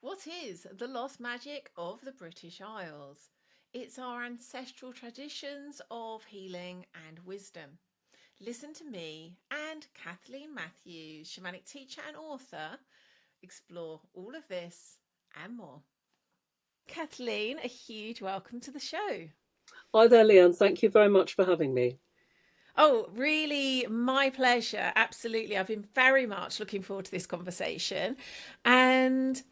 What is the lost magic of the British Isles? It's our ancestral traditions of healing and wisdom. Listen to me and Kathleen Matthews, shamanic teacher and author, explore all of this and more. Kathleen, a huge welcome to the show. Hi there, Lian. Thank you very much for having me. Oh, really, my pleasure. Absolutely. I've been very much looking forward to this conversation. And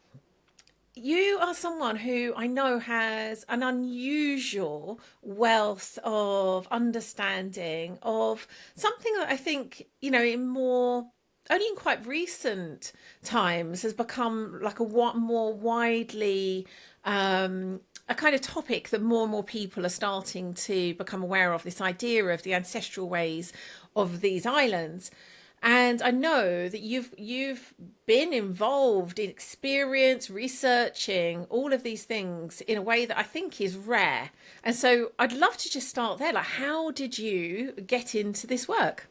you are someone who I know has an unusual wealth of understanding of something that I think, in more only in quite recent times has become like more widely a kind of topic that more and more people are starting to become aware of, this idea of the ancestral ways of these islands. And I know that you've been involved in experience, researching all of these things in a way that I think is rare. And so I'd love to just start there. Like, how did you get into this work?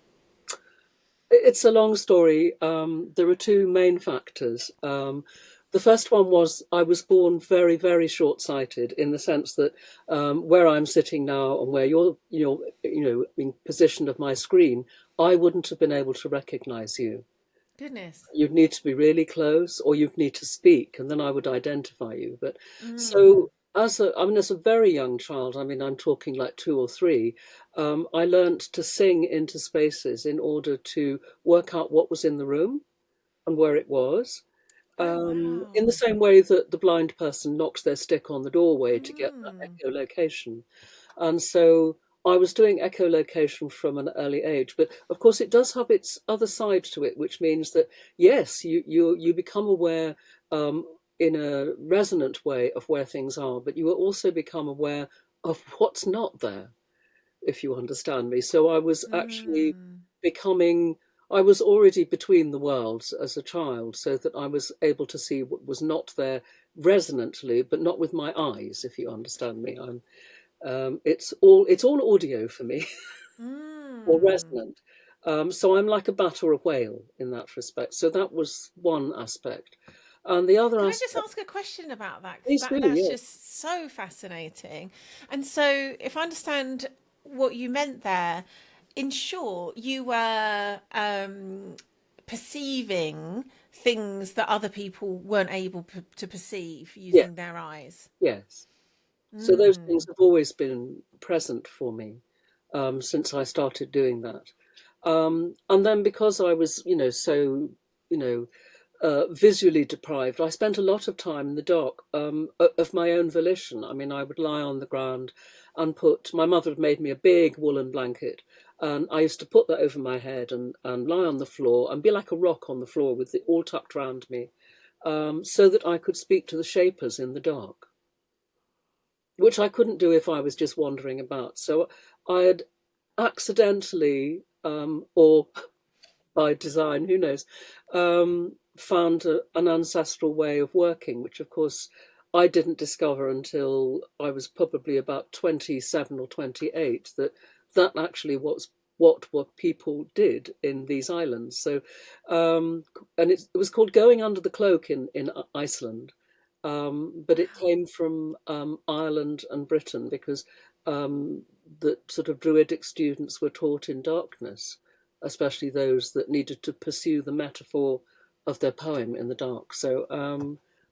It's a long story. There are two main factors. The first one was I was born very, very short-sighted in the sense that where I'm sitting now and where you're in position of my screen, I wouldn't have been able to recognize you. Goodness. You'd need to be really close, or you'd need to speak, and then I would identify you. But Mm. so as a very young child, I mean, I'm talking like 2 or 3. I learnt to sing into spaces in order to work out what was in the room and where it was. Oh, In the wow. same way that the blind person knocks their stick on the doorway to get that Mm. echolocation. And so I was doing echolocation from an early age, but of course it does have its other side to it, which means that yes, you become aware um, in a resonant way of where things are, but you will also become aware of what's not there, if you understand me. So I was actually Mm. becoming. I was already between the worlds as a child, so that I was able to see what was not there resonantly, but not with my eyes, if you understand me. It's all audio for me, or Mm. resonant. So I'm like a bat or a whale in that respect. So that was one aspect, and the other Can I just aspect. ask a question about that? Because Please that, do, that's yeah. just so fascinating. And so, if I understand what you meant there, in short, you were perceiving things that other people weren't able to perceive Yeah, using their eyes. yes. So those things Mm. have always been present for me since I started doing that. And then because I was, so, you know, visually deprived, I spent a lot of time in the dark of my own volition. I mean, I would lie on the ground and my mother had made me a big woolen blanket. And I used to put that over my head and lie on the floor and be like a rock on the floor with it all tucked around me, so that I could speak to the shapers in the dark, which I couldn't do if I was just wandering about. So I had accidentally, or by design, who knows, found an ancestral way of working, which of course I didn't discover until I was probably about 27 or 28, that actually was what people did in these islands. So, and it was called going under the cloak in Iceland. But it Wow. came from Ireland and Britain because the sort of Druidic students were taught in darkness, especially those that needed to pursue the metaphor of their poem in the dark. So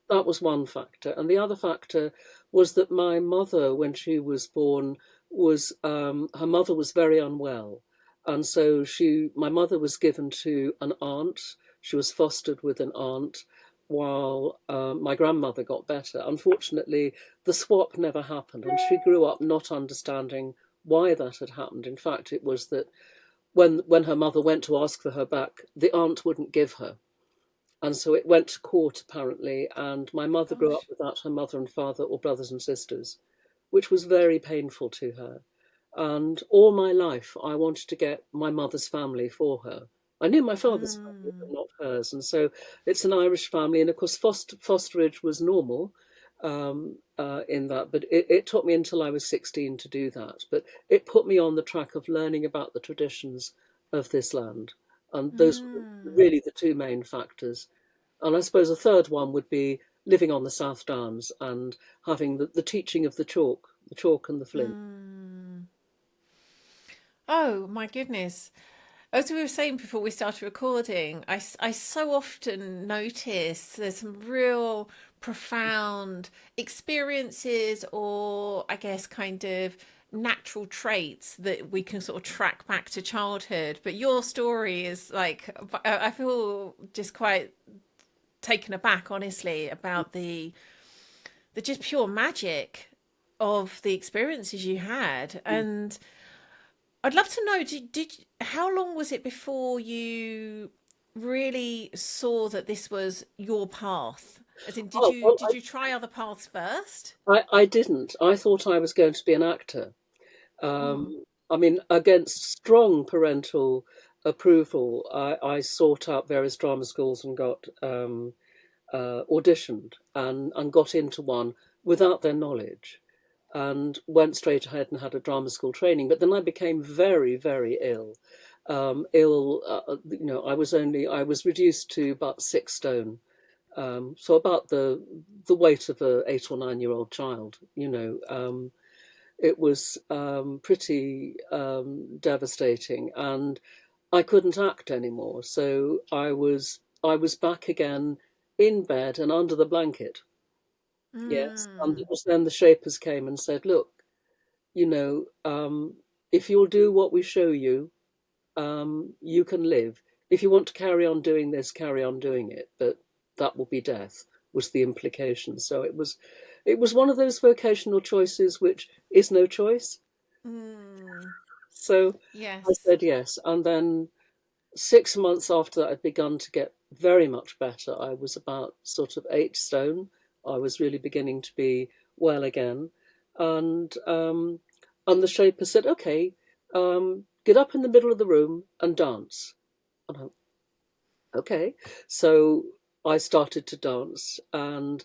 that was one factor. And the other factor was that my mother, when she was born, was her mother was very unwell. And so my mother was given to an aunt. She was fostered with an aunt while my grandmother got better. Unfortunately, the swap never happened, and she grew up not understanding why that had happened. In fact, it was that when her mother went to ask for her back, the aunt wouldn't give her. And so it went to court, apparently. And my mother grew up Gosh. without her mother and father or brothers and sisters, which was very painful to her. And all my life, I wanted to get my mother's family for her. I knew my father's family, but Mm. not hers. And so it's an Irish family. And of course, fosterage was normal in that. But it took me until I was 16 to do that. But it put me on the track of learning about the traditions of this land. And those were Mm. really the two main factors. And I suppose a third one would be living on the South Downs and having the teaching of the chalk and the flint. Mm. Oh my goodness. As we were saying before we started recording, I so often notice there's some real profound experiences, or I guess kind of natural traits that we can sort of track back to childhood. But your story is like, I feel just quite taken aback, honestly, about the just pure magic of the experiences you had. And I'd love to know, did how long was it before you really saw that this was your path? As in, Oh, well, did you try other paths first? I didn't. I thought I was going to be an actor. Mm. I mean, against strong parental approval, I sought out various drama schools and got auditioned and got into one without their knowledge, and went straight ahead and had a drama school training. But then I became very, very ill. I was reduced to about 6 stone, so about the weight of a 8 or 9 year old child. It was pretty devastating, and I couldn't act anymore. So I was back again in bed and under the blanket. Yes, and it Mm. was then the shapers came and said, "Look, you know, if you'll do what we show you, you can live. If you want to carry on doing this, carry on doing it, but that will be death," was the implication. So it was one of those vocational choices which is no choice. Mm. So I Yes. said yes, and then 6 months after that, I'd begun to get very much better. I was about sort of 8 stone. I was really beginning to be well again, and the shaper said, "Okay, get up in the middle of the room and dance." And I, okay, so I started to dance, and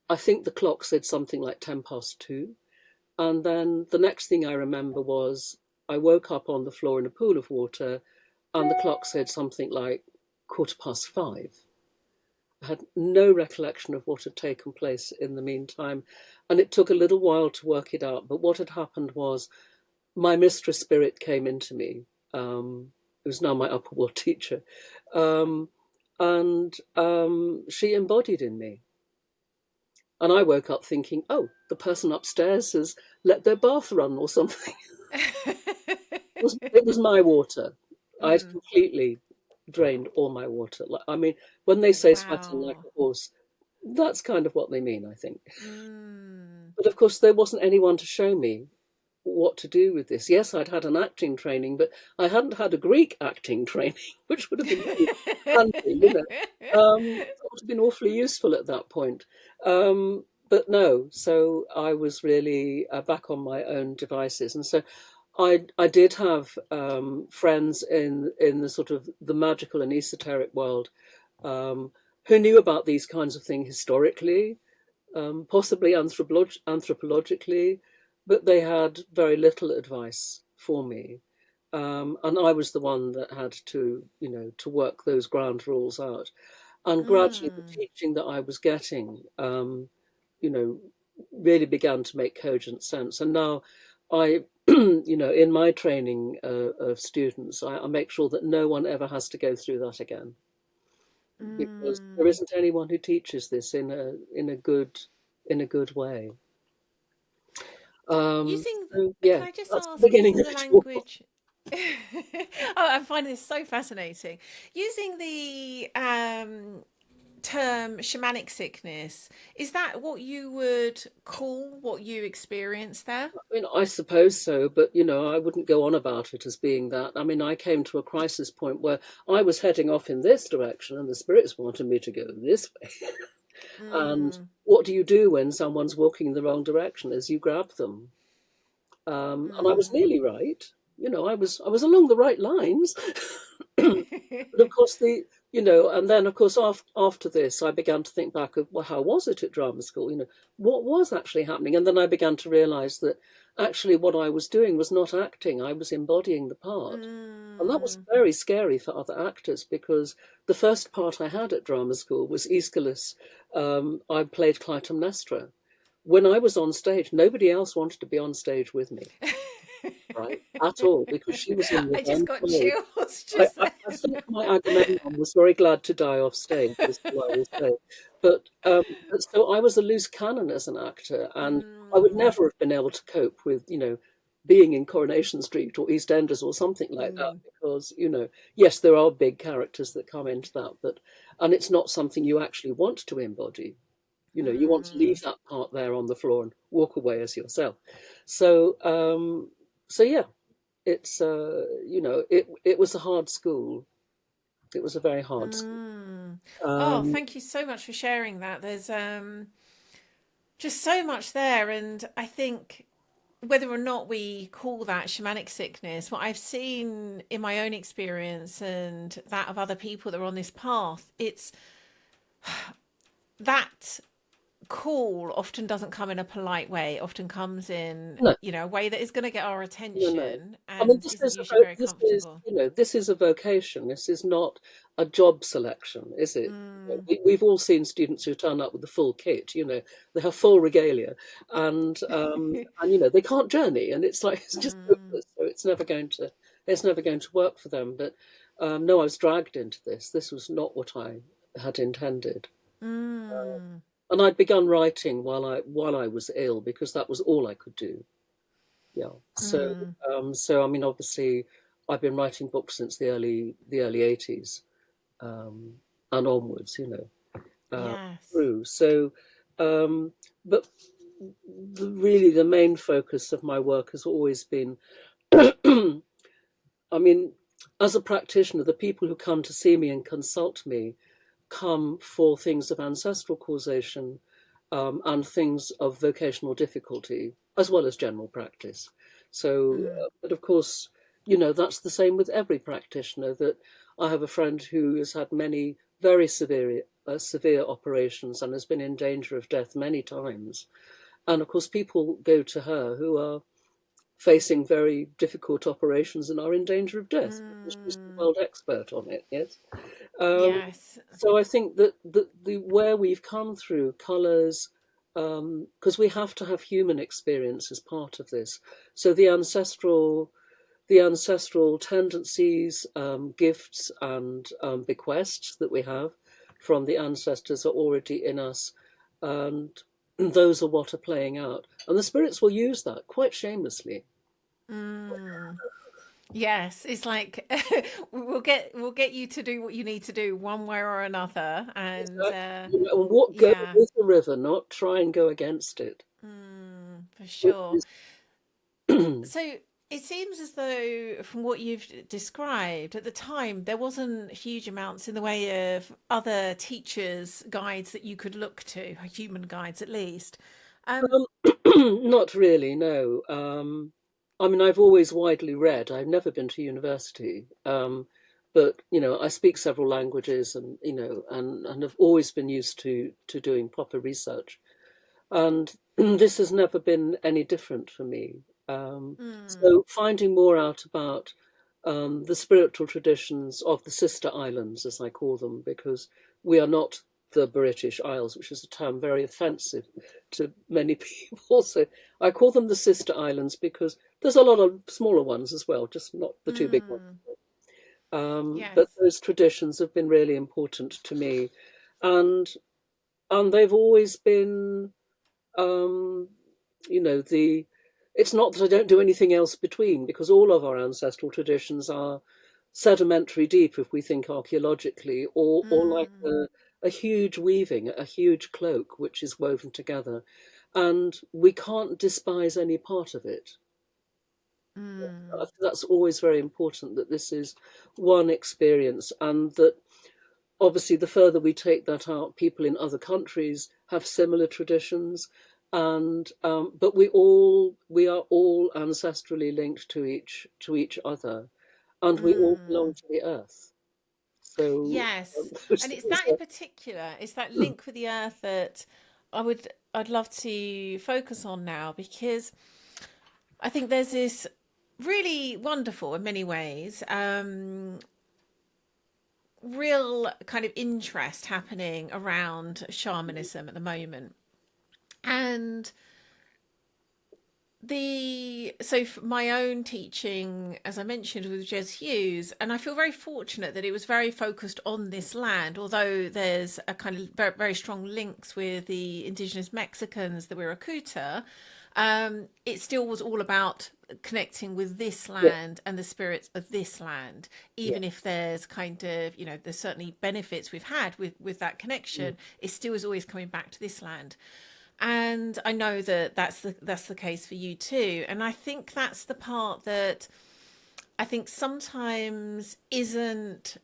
I think the clock said something like 2:10. And then the next thing I remember was I woke up on the floor in a pool of water, and the clock said something like 5:15. I had no recollection of what had taken place in the meantime, and it took a little while to work it out. But what had happened was my mistress spirit came into me, who was now my upper world teacher, um, and she embodied in me. And I woke up thinking, oh, the person upstairs has let their bath run or something. It was my water. I'd Mm. completely drained all my water. Like, I mean, when they say sweating like Wow. a horse, that's kind of what they mean, I think. Mm. But of course, there wasn't anyone to show me what to do with this. Yes, I'd had an acting training, but I hadn't had a Greek acting training, which would have been very handy. It would have been awfully useful at that point. But no, so I was really back on my own devices, and so I did have friends in the sort of the magical and esoteric world, um, who knew about these kinds of things historically, possibly anthropologically, but they had very little advice for me. And I was the one that had to work those ground rules out. And gradually, the Mm. teaching that I was getting, you know, really began to make cogent sense. And now I, in my training of students, I make sure that no one ever has to go through that again, because there Mm. isn't anyone who teaches this in a good way. Using, So can yeah, I just that's the ask, beginning using of the it all. language? Oh, I'm finding this so fascinating. Using the term shamanic sickness, is that what you would call what you experienced there? I mean, I suppose so, but I wouldn't go on about it as being that. I mean, I came to a crisis point where I was heading off in this direction, and the spirits wanted me to go this way. And Mm. what do you do when someone's walking in the wrong direction? Is you grab them. And I was Mm. nearly right. I was along the right lines. But of course, and then of course after this, I began to think back of, well, how was it at drama school? What was actually happening? And then I began to realise that actually what I was doing was not acting; I was embodying the part, and that was Mm. very scary for other actors, because the first part I had at drama school was Aeschylus, I played Clytemnestra. When I was on stage, nobody else wanted to be on stage with me, right? At all, because she was in the I just one got play. chills I, just I, then. I think my Agamemnon was very glad to die off stage, is all I will say. But so I was a loose cannon as an actor, and I would Mm, never have been able to cope with, being in Coronation Street or EastEnders or something like that, mm, because, yes, there are big characters that come into that, and it's not something you actually want to embody. You want to mm, leave that part there on the floor and walk away as yourself. So, yeah, it's it was a hard school. It was a very hard school. mm. Oh, Um, thank you so much for sharing that. There's just so much there, and I think whether or not we call that shamanic sickness, what I've seen in my own experience and that of other people that are on this path, it's that call often doesn't come in a polite way. It often comes in, no, a way that is going to get our no. attention I mean, and isn't usually very comfortable. this is a vocation. This is not a job selection, is it? Mm. We've all seen students who turn up with the full kit. They have full regalia, and they can't journey, and it's like it's just Mm. hopeless. So it's never going to work for them. But no, I was dragged into this. This was not what I had intended. Mm. And I'd begun writing while I was ill because that was all I could do. Yeah. Mm. So I mean, obviously, I've been writing books since the early '80s, um, and onwards. Yes. Through. So, um, but really, the main focus of my work has always been. I mean, as a practitioner, the people who come to see me and consult me come for things of ancestral causation, and things of vocational difficulty, as well as general practice. So, Mm. but of course, that's the same with every practitioner. That I have a friend who has had many very severe operations and has been in danger of death many times. And of course, people go to her who are facing very difficult operations and are in danger of death because she's the Mm. world expert on it. Yes. Um, Yes. so I think that the where we've come through colours, because we have to have human experience as part of this. So the ancestral tendencies, gifts, and bequests that we have from the ancestors are already in us, and those are what are playing out. And the spirits will use that quite shamelessly. Mm. Yes, it's like we'll get you to do what you need to do one way or another, and Exactly. And what go yeah, with the river, not try and go against it. for Which sure. is So it seems as though, from what you've described, at the time there wasn't huge amounts in the way of other teachers' guides that you could look to, human guides at least. Um, Um, not really, no. I mean, I've always widely read. I've never been to university, but I speak several languages, and and have always been used to doing proper research. And this has never been any different for me. mm, So finding more out about the spiritual traditions of the sister islands, as I call them, because we are not the British Isles, which is a term very offensive to many people. So I call them the sister islands because there's a lot of smaller ones as well, just not the two big ones. mm, But yes. those traditions have been really important to me, and they've always been, um, the it's not that I don't do anything else between, because all of our ancestral traditions are sedimentary deep, if we think archaeologically, or like Mm, a huge weaving, a huge cloak which is woven together, and we can't despise any part of it. I mm, think that's always very important, that this is one experience, and that obviously the further we take that out, people in other countries have similar traditions, and but we are all ancestrally linked to each other, and we all belong mm. to the earth. So Yes, those and it's things that in particular, it's that are, link with the earth that I'd love to focus on now, because I think there's this really wonderful, in many ways, real kind of interest happening around shamanism at the moment. And my own teaching, as I mentioned, was Jez Hughes, and I feel very fortunate that it was very focused on this land, although there's a kind of very, very strong links with the indigenous Mexicans, the Wirakuta. It still was all about connecting with this Yeah, land and the spirits of this land, yeah, even if there's kind of, there's certainly benefits we've had with that mm. connection. It still is always coming back to this land. And I know that that's the case for you too. And I think that's the part that I think sometimes isn't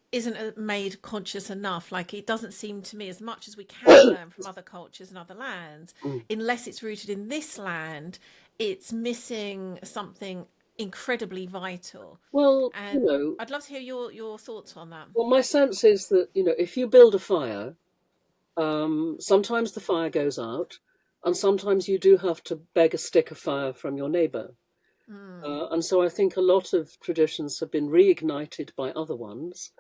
made conscious enough. Like, it doesn't seem to me, as much as we can learn from other cultures and other lands, Mm. unless it's rooted in this land, it's missing something incredibly vital. Well, And I'd love to hear your thoughts on that. well, my sense is that, if you build a fire, sometimes the fire goes out, and sometimes you do have to beg a stick of fire from your neighbor. Mm, And so I think a lot of traditions have been reignited by other ones.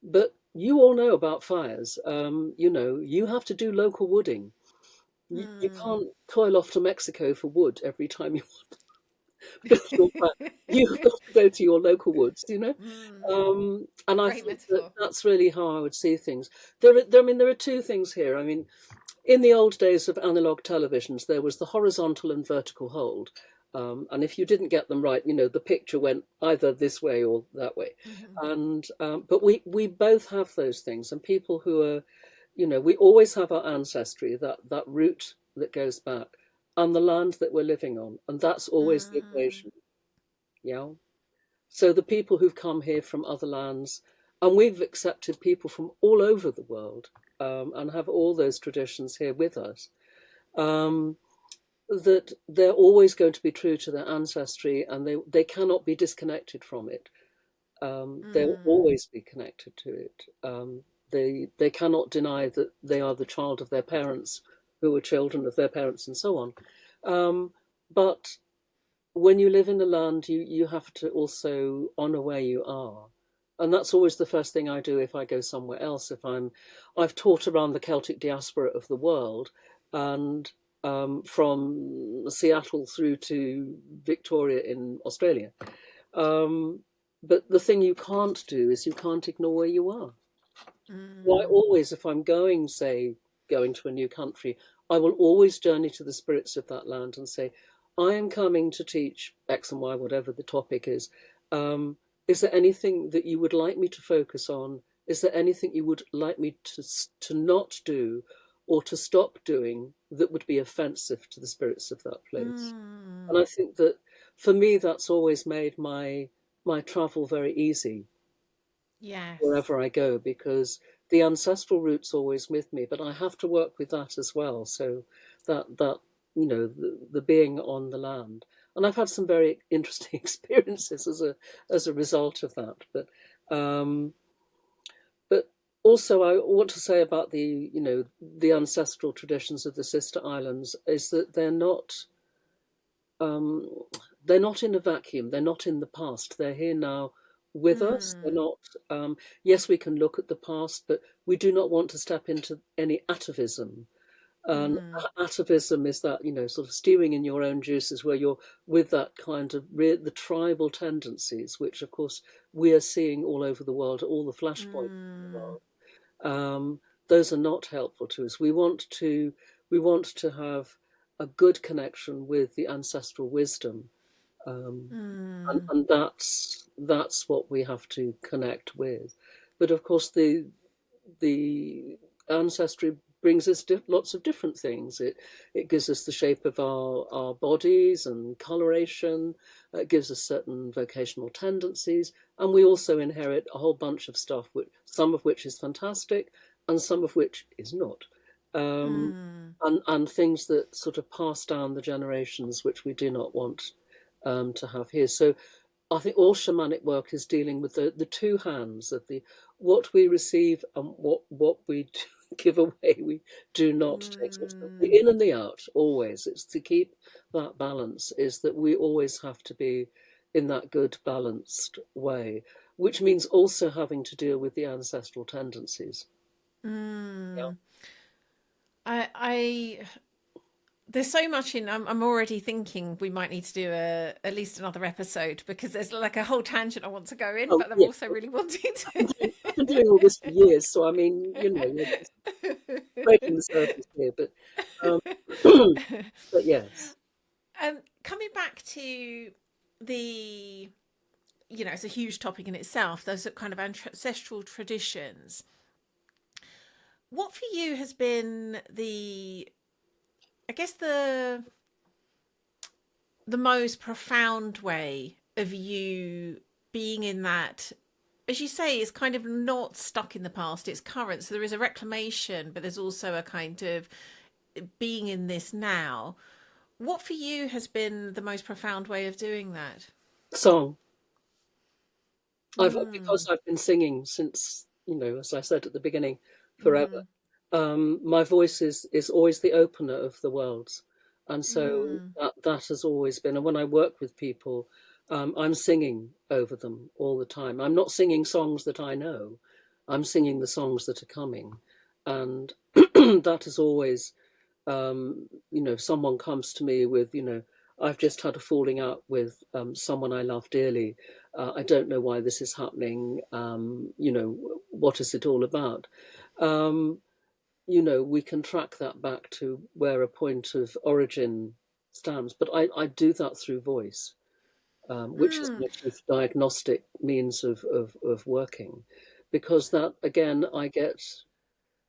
But you all know about fires. You have to do local wooding. You mm. can't toil off to Mexico for wood every time you build your fire. You've got to go to your local woods, Mm. And I Great think that metaphor. that's really how I would see things. I mean, there are two things here. I mean, in the old days of analog televisions, there was the horizontal and vertical hold. And if you didn't get them right, the picture went either this way or that way. Hmm. And but we both have those things, and people who are, we always have our ancestry, that root that goes back, and the land that we're living on, and that's always the Mm. equation. Yeah. So the people who've come here from other lands, and we've accepted people from all over the world, and have all those traditions here with us, um, that they're always going to be true to their ancestry, and they cannot be disconnected from it. They'll Mm. always be connected to it. They cannot deny that they are the child of their parents, who were children of their parents, and so on. But when you live in the land, you have to also honor where you are, and that's always the first thing I do if I go somewhere else. I've taught around the Celtic diaspora of the world, and from Seattle through to Victoria in Australia. Um, but the thing you can't do is you can't ignore where you are. So I Mm. always, if I'm going, say, going to a new country, I will always journey to the spirits of that land and say, I am coming to teach X and Y, whatever the topic is. Um, is there anything that you would like me to focus on? Is there anything you would like me to not do or to stop doing that would be offensive to the spirits of that place? And Mm. I think that for me, that's always made my travel very easy Yes. wherever I go, because the ancestral route's always with me, but I have to work with that as well. So that the being on the land, and I've had some very interesting experiences as a result of that. Um, but also, I want to say about the ancestral traditions of the sister islands is that um, they're not in a vacuum. They're not in the past. They're here now with us. They're Mm. not. Yes, we can look at the past, but we do not want to step into any atavism. And Mm. atavism is that sort of stewing in your own juices, where you're with that kind of the tribal tendencies, which of course we are seeing all over the world, all the flashpoints in the Mm. world. Those are not helpful to us. We want to have a good connection with the ancestral wisdom, um, and, Mm. and that's what we have to connect with. But of course, the ancestry brings us lots of different things. It gives us the shape of our bodies and coloration. It gives us certain vocational tendencies, and we also inherit a whole bunch of stuff, some of which is fantastic, and some of which is not. Um, Mm. and things that sort of pass down the generations, which we do not want to have here. So I think all shamanic work is dealing with the two hands of the what we receive and what we give away. We do not take. So it's the Mm. in and the out always. It's to keep that balance. Is that we always have to be in that good balanced way. which means also having to deal with the ancestral tendencies. Yeah. Mm. I there's so much in. I'm already thinking we might need to do at least another episode because there's like a whole tangent I want to go in, Oh, but I'm yeah. also really wanting I've been doing all this for years, so I mean, we're just breaking the surface here, um, but yes, Coming back to the, it's a huge topic in itself. Those are kind of ancestral traditions. What for you has been I guess the most profound way of you being in that, as you say, is kind of not stuck in the past, it's current. So there is a reclamation, but there's also a kind of being in this now. What for you has been the most profound way of doing that? song. Because Mm, I've been singing since, as I said at the beginning, forever. mm, My voice is always the opener of the worlds, and so mm, that has always been. And when I work with people, I'm singing over them all the time. I'm not singing songs that I know. I'm singing the songs that are coming, and that is always, if someone comes to me with, I've just had a falling out with someone I love dearly. I don't know why this is happening. What is it all about? Um, we can track that back to where a point of origin stands. But I do that through voice, which is mm, my chief diagnostic means of working. Because that, again,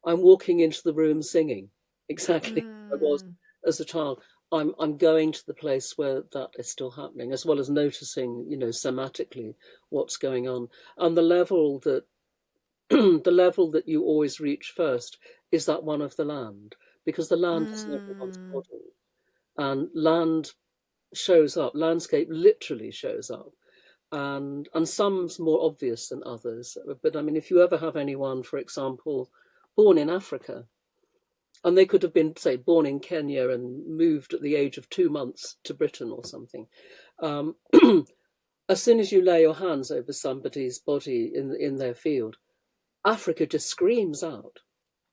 I'm walking into the room singing exactly as I was mm, as a child. I'm going to the place where that is still happening, as well as noticing, somatically what's going on. And the level that the level that you always reach first is that one of the land, because the land is in everyone's mm, body, and land shows up. Landscape literally shows up, and some's more obvious than others. But I mean, if you ever have anyone, for example, born in Africa, and they could have been, say, born in Kenya and moved at the age of 2 months to Britain or something. Um, as soon as you lay your hands over somebody's body in their field, Africa just screams out.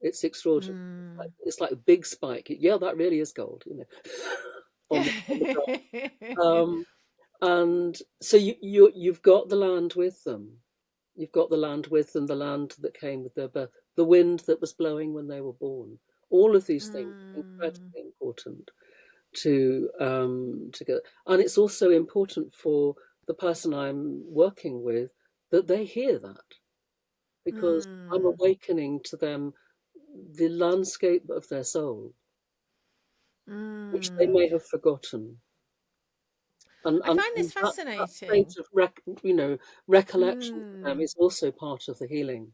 It's extraordinary. mm. It's like a big spike. Yeah, that really is gold, on the ground. Um, and so you've got the land with them. You've got the land with them, the land that came with their birth, the wind that was blowing when they were born. All of these things are Mm, incredibly important to get. And it's also important for the person I'm working with that they hear that, because I'm mm, awakening to them the landscape of their soul, which they mm. may have forgotten. I find this And that state fascinating. of recollection for them Mm. is also part of the healing.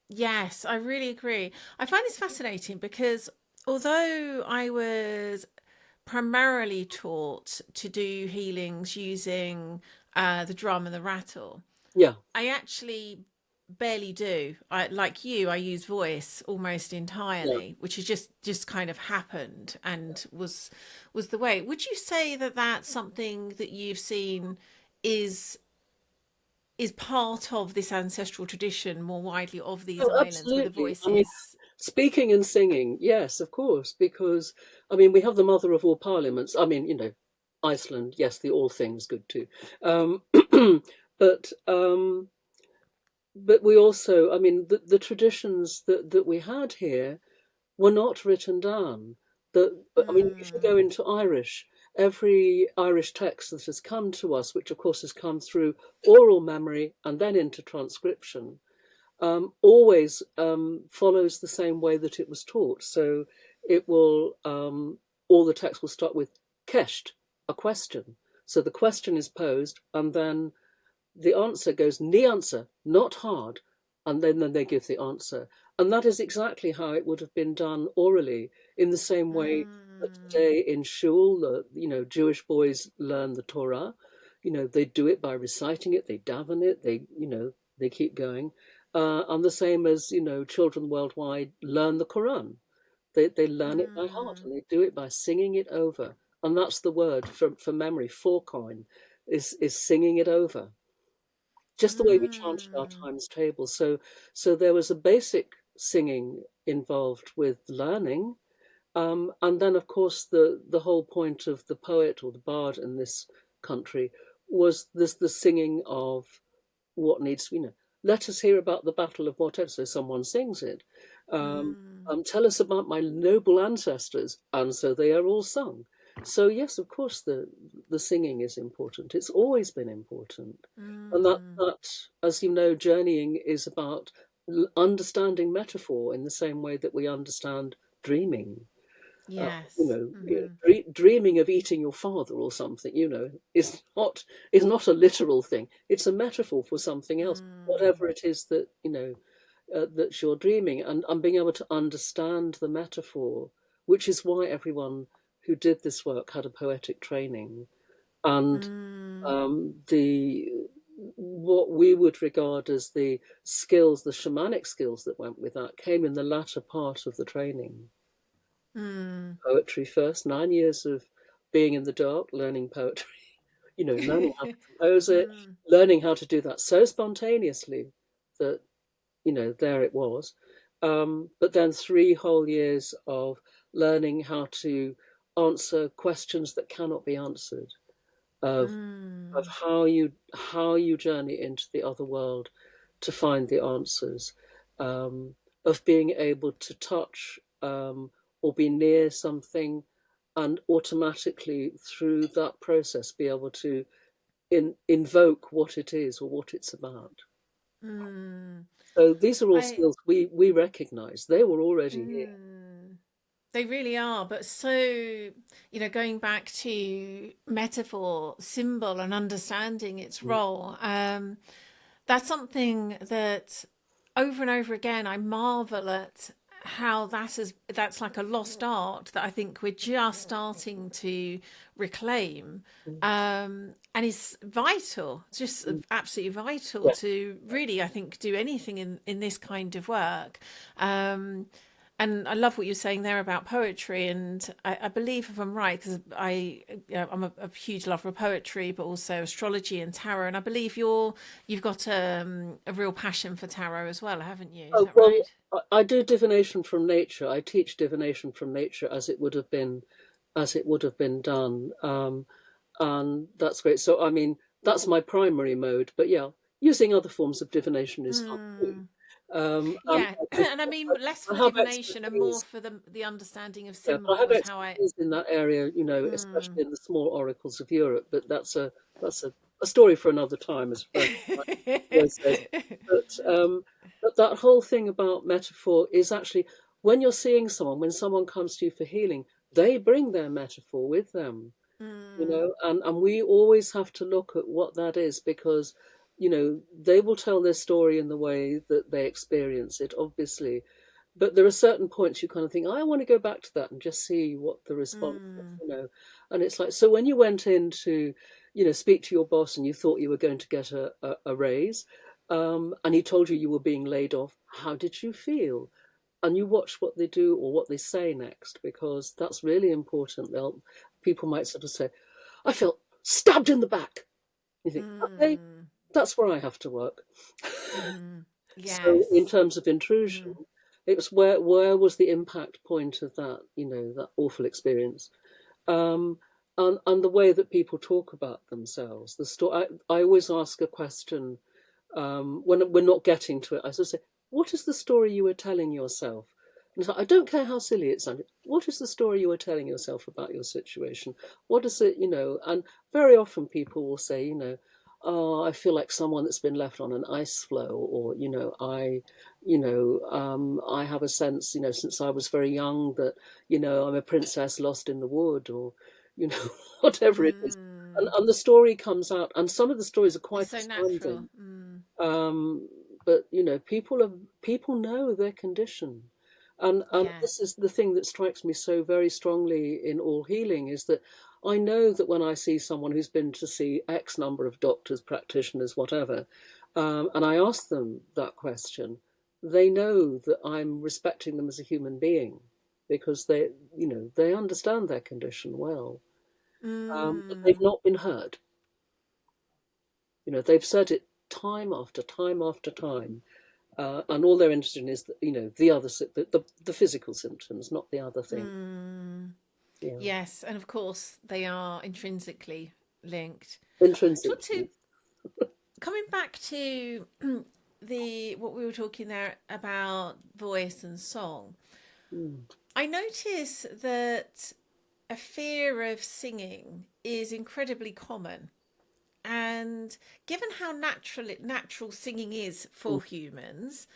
Yes, I really agree. I find this fascinating because although I was primarily taught to do healings using the drum and the rattle, Yeah, I actually barely do. Like you, I use voice almost yeah. entirely, which has just kind of happened and was the way. Would you say that that's something that you've seen is is part of this ancestral tradition more widely of these Oh, islands where the absolutely. I mean, voices? speaking and singing, yes, of course, because I mean, we have the mother of all parliaments. I mean, Iceland, yes, the all things good too. Um, but but we also, I mean, the traditions that we had here were not written down. But I mean, if you Mm, go into Irish, every Irish text that has come to us, which of course has come through oral memory and then into transcription, always follows the same way that it was taught. So it will, all the text will start with kesht, a question. So the question is posed, and then the answer goes ni answer, not hard, and then they give the answer. And that is exactly how it would have been done orally, in the same way that mm, today in shul, Jewish boys learn the Torah. They do it by reciting it, they daven it, they keep going. And the same as, children worldwide learn the Quran. They learn it by heart, mm. and they do it by singing it over. And that's the word for memory, for coin, is singing it over. just the way we chanted our Mm. times table. So there was a basic singing involved with learning, and then of course the whole point of the poet or the bard in this country was this the singing of what needs, let us hear about the battle of whatever. So someone sings it. Um, Mm. Tell us about my noble ancestors, and so they are all sung. So yes, of course, the singing is important. It's always been important, and Mm. that, as you know, journeying is about understanding metaphor in the same way that we understand dreaming. Yes. Mm-hmm. Dreaming of eating your father or something, is not a literal thing. It's a metaphor for something else, Mm. whatever it is that that you're dreaming, and being able to understand the metaphor, which is why everyone who did this work had a poetic training, and Mm. the what we would regard as the skills, the shamanic skills that went with that, came in the latter part of the training. Mm. Poetry first, 9 years of being in the dark, learning poetry, learning how to compose it, Mm. learning how to do that so spontaneously that, there it was. But then 3 whole years of learning how to answer questions that cannot be answered, of Mm. how you journey into the other world to find the answers, um, of being able to touch, or be near something, and automatically through that process be able to invoke what it is or what it's about. Mm. So these are all I skills we recognize. They were already here. mm. They really are, but so, going back to metaphor, symbol, and understanding its Mm, role, that's something that over and over again I marvel at how that's like a lost art that I think we're just starting to reclaim. mm, And it's vital. It's just mm. absolutely vital Yes. to really, I think, do anything in this kind of work. Um, and I love what you're saying there about poetry. And I believe, if I'm right, because I'm a huge lover of poetry, but also astrology and tarot. And I believe you've got a real passion for tarot as well, haven't you? Is Oh, that well, right? I do divination from nature. I teach divination from nature as it would have been done. And that's great. So, I mean, that's my primary mode. But yeah, using other forms of divination is fun too. Mm. And Yeah, and I mean less I for have divination and more expertise. for the understanding of Yeah, but I have symbols. How I expertise in that area, mm. especially in the small oracles of Europe. But that's a story for another time, as a friend of mine always says. But that whole thing about metaphor is actually when you're seeing someone, when someone comes to you for healing, they bring their metaphor with them, Mm. and we always have to look at what that is, because they will tell their story in the way that they experience it, obviously, but there are certain points you kind of think, I want to go back to that and just see what the response is, Mm. and it's like, so when you went in to speak to your boss and you thought you were going to get a raise, and he told you you were being laid off, how did you feel? And you watch what they do or what they say next, because that's really important. People might sort of say, I felt stabbed in the back. You think, okay, Mm. that's where I have to work. Mm-hmm. So in Yes. terms of intrusion, Mm-hmm. it was where was the impact point of that, that awful experience. Um, and the way that people talk about themselves. The story. I always ask a question, when we're not getting to it. I sort of say, "What is the story you were telling yourself?" And it's like, I don't care how silly it sounded. What is the story you were telling yourself about your situation? What is it, And very often people will say, "Oh, I feel like someone that's been left on an ice floe," or I have a sense, since I was very young that, I'm a princess lost in the wood, or, whatever it is. And, Mm. and the story comes out, and some of the stories are It's quite so natural. astounding. Mm. But people know their condition, and this Yes. is the thing that strikes me so very strongly in all healing, is that I know that when I see someone who's been to see X number of doctors, practitioners, whatever, and I ask them that question, they know that I'm respecting them as a human being, because they understand their condition well, but they've Mm. not been heard. They've said it time after time after time. And all they're interested in is, the other, the physical symptoms, not the other thing. Mm. Yeah, Yes, and of course they are intrinsically linked. Do you want to intrinsically. coming back to the what we were talking there about voice and song? Mm. I notice that a fear of singing is incredibly common. And given how natural singing is Mm. for humans,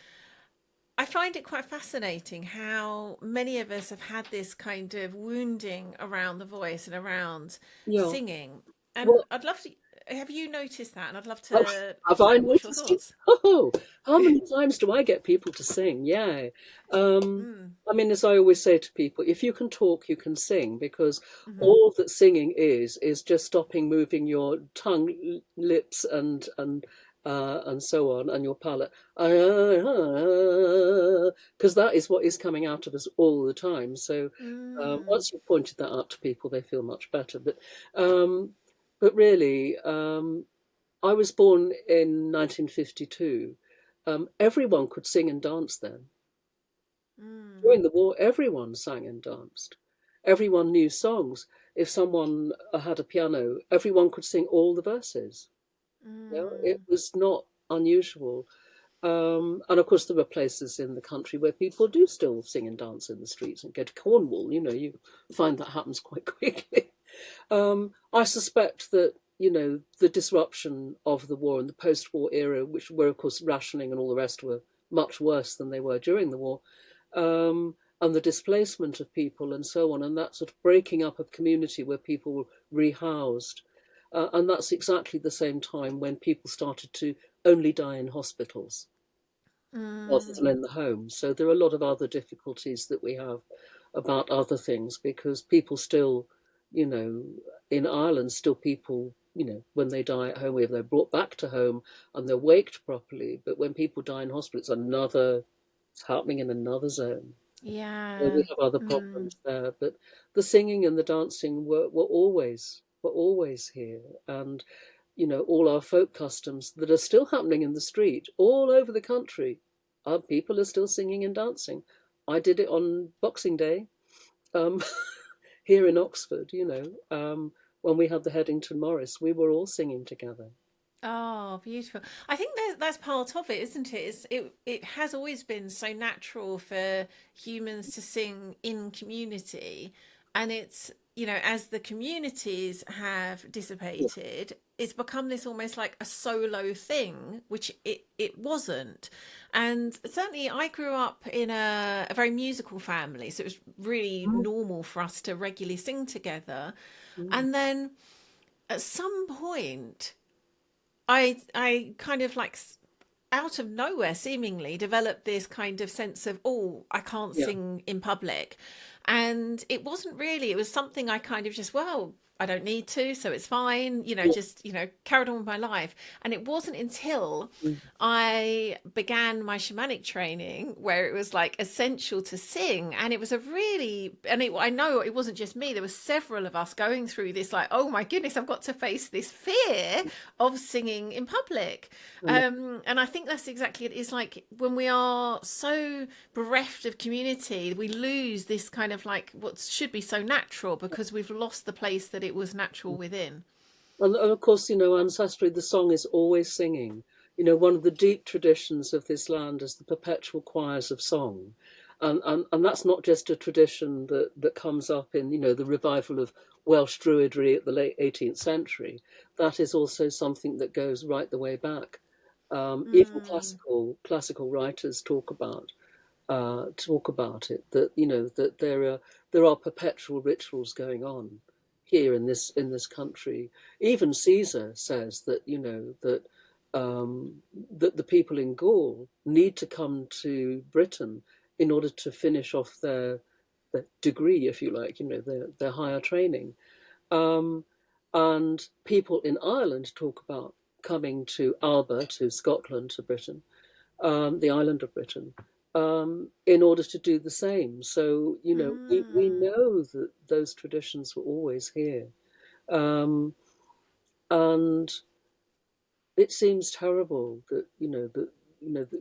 I find it quite fascinating how many of us have had this kind of wounding around the voice and around Yeah. singing. And Well, I'd love to, have you noticed that? And I'd love oh, to, have I what's your noticed it? thoughts? Oh, how many times do I get people to sing? Yeah. Um, Mm, I mean, as I always say to people, if you can talk, you can sing, because mm-hmm, all that singing is just stopping moving your tongue, lips, and so on, and your palate, because that is what is coming out of us all the time. So mm, once you've pointed that out to people, they feel much better. Um, but really. I was born in 1952. Everyone could sing and dance then. mm, During the war, everyone sang and danced. Everyone knew songs. If someone had a piano, everyone could sing all the verses. It mm, was not unusual. And of course, there were places in the country where people do still sing and dance in the streets. And go to Cornwall, you find that happens quite quickly. I suspect that the disruption of the war and the post-war era, which were of course rationing and all the rest, were much worse than they were during the war, and the displacement of people and so on, and that sort of breaking up of community where people were rehoused, and that's exactly the same time when people started to only die in hospitals rather than mm. in the home. So there are a lot of other difficulties that we have about other things, because people still, you know, in Ireland, still people, when they die at home, if they're brought back to home and they're waked properly. But when people die in hospital, it's happening in another zone. So Yeah. we have other Mm, problems there. But the singing and the dancing were always here. And all our folk customs that are still happening in the street all over the country. Our people are still singing and dancing. I did it on Boxing Day, um, here in Oxford, when we had the Headington Morris, we were all singing together. oh, beautiful. I think that's part of it, isn't it? It has always been so natural for humans to sing in community. And it's, as the communities have dissipated, it's become this almost like a solo thing, which it wasn't. And certainly I grew up in a very musical family, so it was really Mm, normal for us to regularly sing together. mm, And then at some point, I kind of like out of nowhere seemingly developed this kind of sense of, oh, I can't yeah. sing in public. And it wasn't really, it was something I kind of just, well, I don't need to, so it's fine, Yeah. just, carried on with my life. And it wasn't until Mm, I began my shamanic training where it was like essential to sing. And it was a really, I know it wasn't just me, there were several of us going through this, like, oh my goodness, I've got to face this fear of singing in public. I know. And I think that's exactly it. It's like when we are so bereft of community, we lose this kind of like what should be so natural because we've lost the place that it was natural within. And of course, ancestrally, the song is always singing. One of the deep traditions of this land is the perpetual choirs of song. And that's not just a tradition that comes up in, the revival of Welsh Druidry at the late 18th century. That is also something that goes right the way back. Even Mm, classical writers talk about it, that that there are perpetual rituals going on here in this country. Even Caesar says that that the people in Gaul need to come to Britain in order to finish off their degree, if you like, their higher training. Um, and people in Ireland talk about coming to Alba, to Scotland, to Britain, the island of Britain, in order to do the same. So, we mm. know that those traditions were always here. Um, and it seems terrible that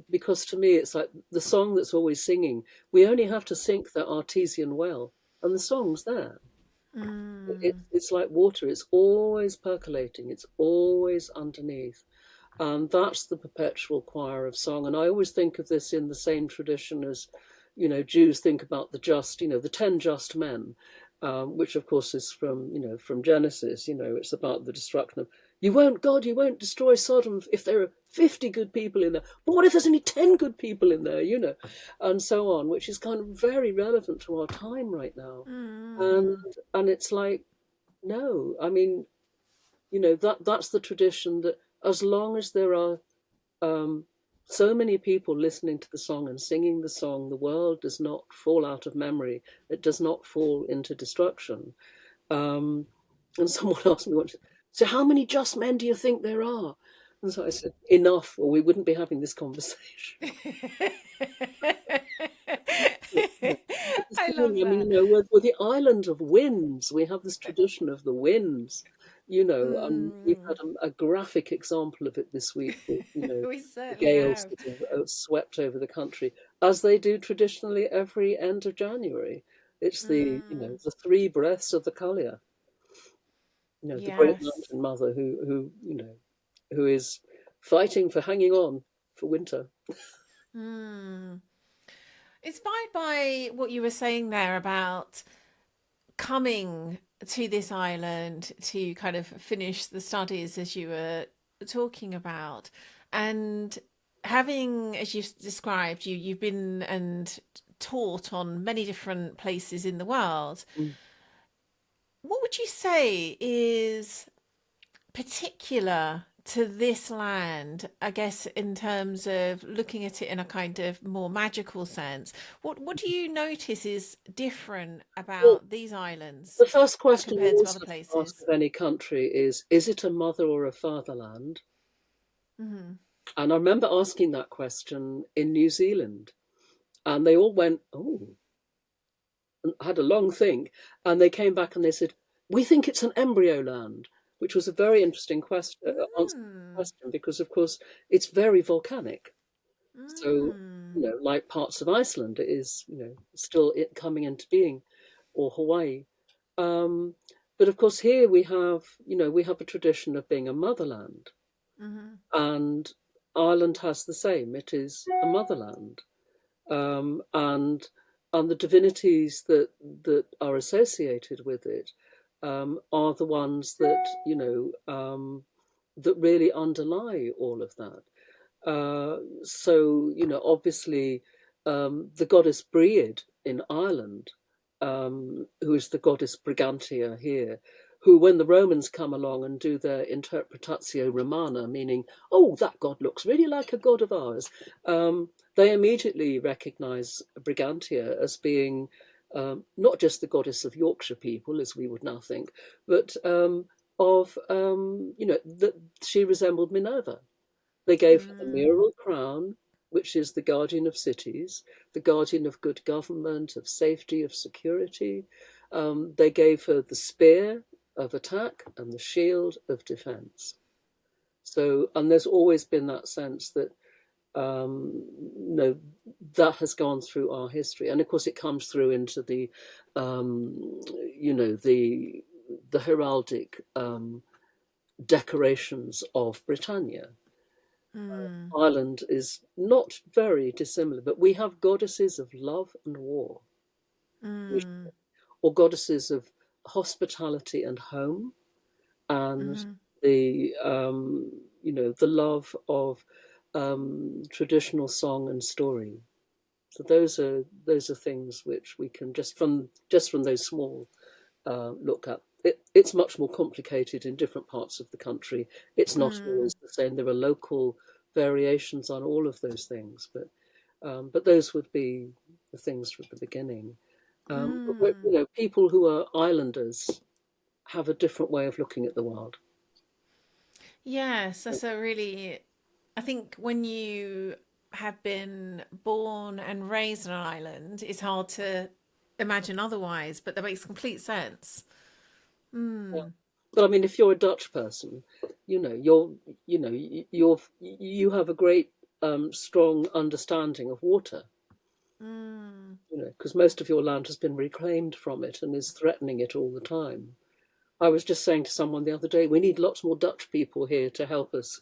because to me it's like the song that's always singing. We only have to sink that artesian well, and the song's there. It's like water. It's always percolating. It's always underneath. And that's the perpetual choir of song. And I always think of this in the same tradition as, Jews think about the just, the 10 just men, which of course is from Genesis. It's about the destruction of, God, you won't destroy Sodom if there are 50 good people in there. But what if there's only 10 good people in there, and so on, which is kind of very relevant to our time right now. And Mm. and it's like, no, I mean, that's the tradition that as long as there are um, so many people listening to the song and singing the song, the world does not fall out of memory. It does not fall into destruction. Um, and someone asked me once, so how many just men do you think there are? And so I said, enough, or we wouldn't be having this conversation. Yeah. But the I same, love I mean, that. we're the island of winds. We have this tradition of the winds, and we've had Mm. a graphic example of it this week with, We the certainly gales have. that have swept over the country, as they do traditionally every end of January. It's Mm. the three breaths of the Kalia, the great Yes. mountain mother who is fighting for hanging on for winter. Mm. Inspired by what you were saying there about coming to this island to kind of finish the studies as you were talking about, and having, as you've described, you've been and taught on many different places in the world. Mm. What would you say is particular to this land, I guess, in terms of looking at it in a kind of more magical sense? What do you notice is different Well, about these islands the first question you compared to always other have to ask places? of any country is it a mother or a fatherland? Hmm. And I remember asking that question in New Zealand, and they all went, "Oh," and had a long think, and they came back and they said, "We think it's an embryo land," which was a very interesting answer to the Mm. question because, of course, it's very volcanic. So, Mm. like parts of Iceland, it is, still coming into being, or Hawaii. Um, but of course, here we have a tradition of being a motherland, Mm-hmm. and Ireland has the same. It is a motherland, and the divinities that are associated with it are the ones that really underlie all of that. So, obviously, the goddess Breed in Ireland, who is the goddess Brigantia here, who, when the Romans come along and do their interpretatio Romana, meaning, oh, that god looks really like a god of ours, they immediately recognize Brigantia as being not just the goddess of Yorkshire people, as we would now think, but that she resembled Minerva. They gave her the Mm. mural crown, which is the guardian of cities, the guardian of good government, of safety, of security. They gave her the spear of attack and the shield of defense. So, and there's always been that sense that no, that has gone through our history, and of course, it comes through into um, the heraldic decorations of Britannia. Mm. Ireland is not very dissimilar, but we have goddesses of love and war, Mm. or goddesses of hospitality and home, and Mm-hmm. the love of traditional song and story. So those are things which we can just from those small look at. It's much more complicated in different parts of the country. It's not Mm. always the same. There are local variations on all of those things, but those would be the things from the beginning. But Mm. people who are islanders have a different way of looking at the world. Yes, that's a really, I think when you have been born and raised on an island, it's hard to imagine otherwise, but that makes complete sense. Yeah. Mm. But I mean, if you're a Dutch person, you have a great strong understanding of water. Mm. Because most of your land has been reclaimed from it and is threatening it all the time. I was just saying to someone the other day, we need lots more Dutch people here to help us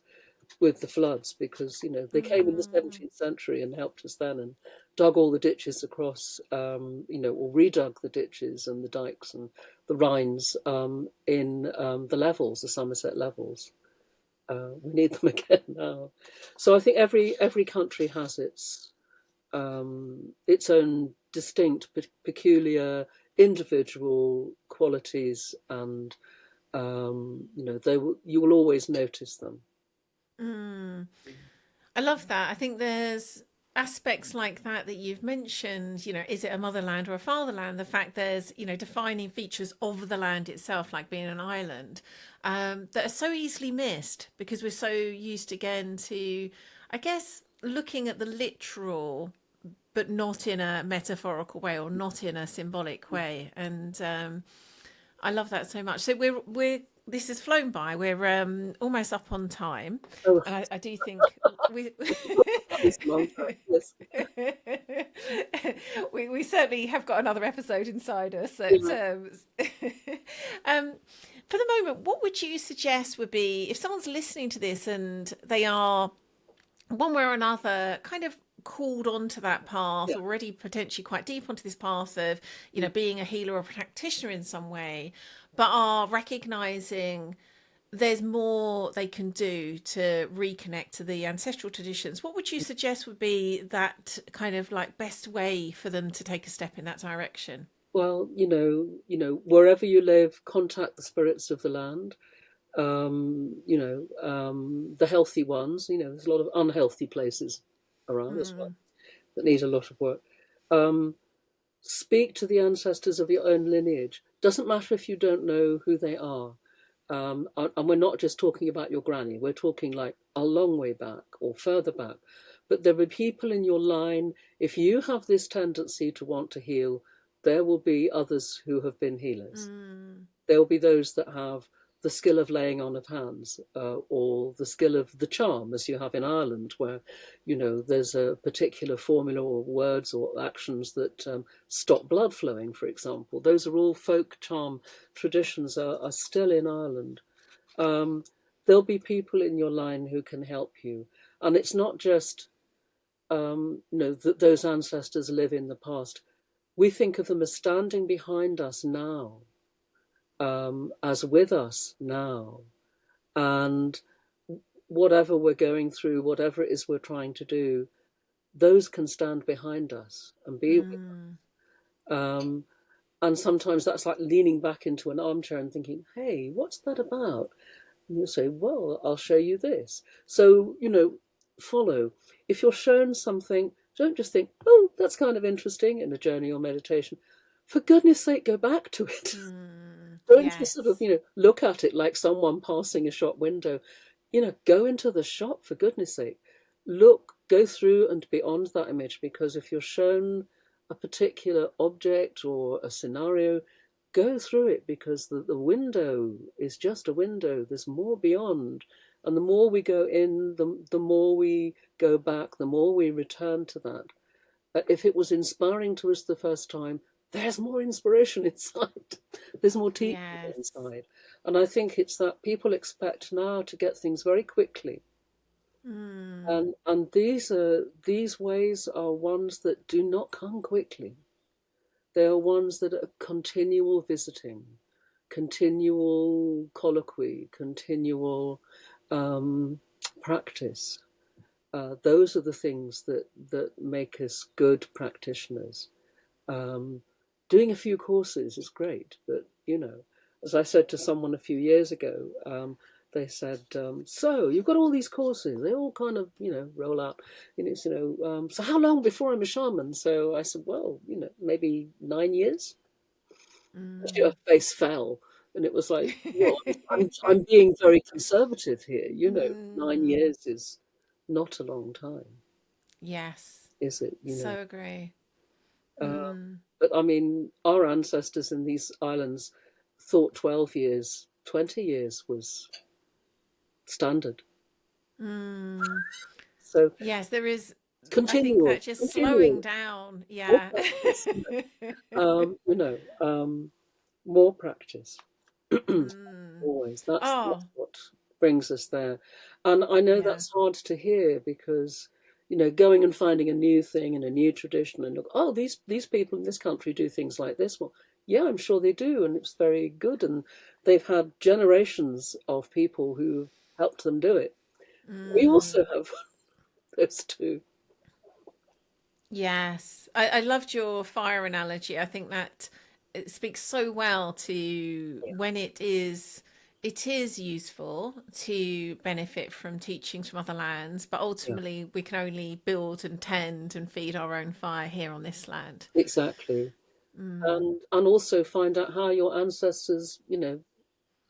with the floods, because they came in the Mm. 17th century and helped us then, and dug all the ditches across, or redug the ditches and the dikes and the Rhines in the levels, the Somerset levels. We need them again now. So I think every country has its own distinct, peculiar, individual qualities, and you will always notice them. Mm. I love that. I think there's aspects like that that you've mentioned. Is it a motherland or a fatherland? The fact there's, defining features of the land itself, like being an island, that are so easily missed because we're so used again to, I guess, looking at the literal, but not in a metaphorical way or not in a symbolic way. And I love that so much. So we're this has flown by. We're almost up on time, Oh, and I do think we it's a long time. Yes. we certainly have got another episode inside us. So Yeah. um, for the moment, what would you suggest would be if someone's listening to this and they are one way or another kind of called onto that path, Yeah. already potentially quite deep onto this path of being a healer or a practitioner in some way, but are recognizing there's more they can do to reconnect to the ancestral traditions. What would you suggest would be that kind of like best way for them to take a step in that direction? Well, wherever you live, contact the spirits of the land. The healthy ones. There's a lot of unhealthy places around as well Mm. that need a lot of work. Um, Speak to the ancestors of your own lineage. Doesn't matter if you don't know who they are. And we're not just talking about your granny, we're talking like a long way back or further back. But there will be people in your line. If you have this tendency to want to heal, there will be others who have been healers. Mm. There will be those that have the skill of laying on of hands, or the skill of the charm, as you have in Ireland, where there's a particular formula or words or actions that stop blood flowing, for example. Those are all folk charm traditions, are still in Ireland. Um, there'll be people in your line who can help you, and it's not just that those ancestors live in the past. We think of them as standing behind us now, as with us now. And whatever we're going through, whatever it is we're trying to do, those can stand behind us and be with Mm. us. And sometimes that's like leaning back into an armchair and thinking, hey, what's that about? And you'll say, well, I'll show you this. So, follow. If you're shown something, don't just think, oh, that's kind of interesting in a journey or meditation. For goodness sake, go back to it. Mm. Don't just sort of, Yes. look at it like someone passing a shop window. Go into the shop, for goodness sake. Look, go through and beyond that image, because if you're shown a particular object or a scenario, go through it, because the window is just a window. There's more beyond. And the more we go in, the more we go back, the more we return to that. If it was inspiring to us the first time, there's more inspiration inside. There's more teaching Yes. inside. And I think it's that people expect now to get things very quickly. Mm. And these ways are ones that do not come quickly. They are ones that are continual visiting, continual colloquy, continual practice. Those are the things that make us good practitioners. Um, Doing a few courses is great, but as I said to someone a few years ago, they said, "So you've got all these courses; they all kind of roll out." So how long before I'm a shaman? So I said, "Well, maybe 9 years." Actually, her Mm. face fell, and it was like, "Well, I'm being very conservative here. 9 Mm. years is not a long time, Yes. is it? So agree. Uh, Mm. but I mean, our ancestors in these islands thought 12 years 20 years was standard. Mm. So Yes, there is. I think that continual, just slowing continual, down. more Yeah. practice, more practice. Mm. Always. That's Oh, what brings us there. And I know yeah. that's hard to hear because, going and finding a new thing and a new tradition and look, oh, these people in this country do things like this. Well, yeah, I'm sure they do, and it's very good, and they've had generations of people who helped them do it. We also Mm. have those two. Yes, I loved your fire analogy. I think that it speaks so well to when it is useful to benefit from teachings from other lands, but Yeah, ultimately we can only build and tend and feed our own fire here on this land. exactly. Mm. And also find out how your ancestors,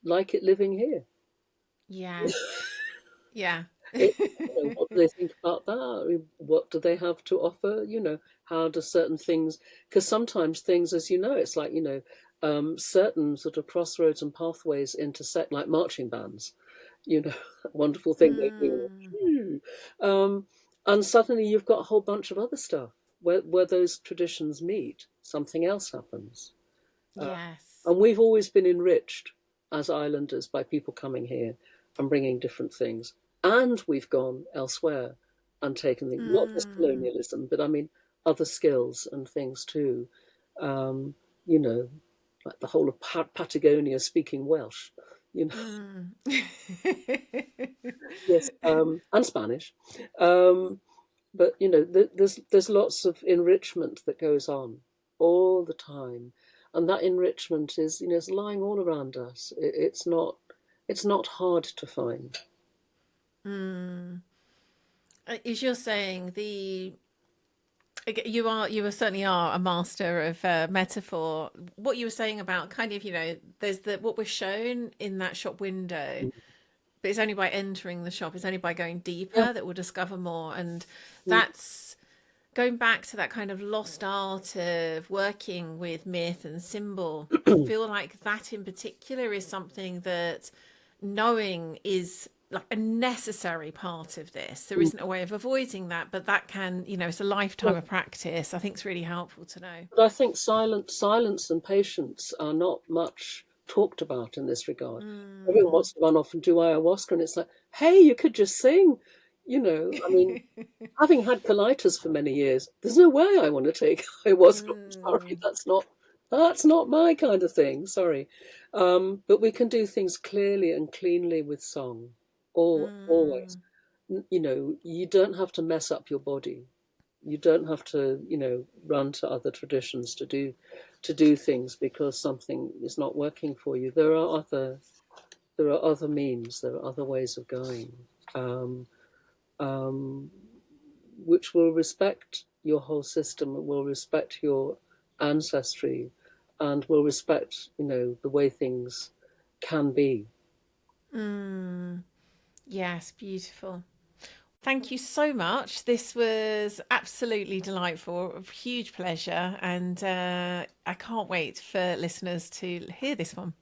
like it living here. Yes. Yeah. It, what do they think about that? I mean, what do they have to offer? How do certain things? Because sometimes things, as you know, it's like certain sort of crossroads and pathways intersect, like marching bands. Wonderful thing they do. Mm. Um, and suddenly you've got a whole bunch of other stuff where those traditions meet. Something else happens. Uh, Yes. and we've always been enriched as islanders by people coming here and bringing different things. And we've gone elsewhere and taken things, not just Mm. colonialism, but I mean other skills and things too. Um, you know, like the whole of Patagonia speaking Welsh. You know, Mm. yes, and Spanish. Um, but there's lots of enrichment that goes on all the time, and that enrichment is lying all around us. It's not hard to find. Mm. As you're saying, you are certainly are a master of metaphor. What you were saying about kind of there's the what we're shown in that shop window, but it's only by entering the shop, it's only by going Yeah. deeper that we'll discover more. And Mm. that's going back to that kind of lost art of working with myth and symbol. I feel like that in particular is something that knowing is like a necessary part of this. There isn't a way of avoiding that, but that can, it's a lifetime No, of practice. I think it's really helpful to know. but I think silence and patience are not much talked about in this regard. Everyone Mm. wants to run off and do ayahuasca, and it's like, hey, you could just sing. I mean, having had colitis for many years, there's no way I want to take ayahuasca. Sorry, Mm. that's not my kind of thing. Sorry, but we can do things clearly and cleanly with song. Always, Mm. you don't have to mess up your body. You don't have to, run to other traditions to do things because something is not working for you. There are other means. There are other ways of going. Um, um, which will respect your whole system, will respect your ancestry, and will respect, the way things can be. Mm. Yes, beautiful. Thank you so much. This was absolutely delightful, a huge pleasure, and I can't wait for listeners to hear this one.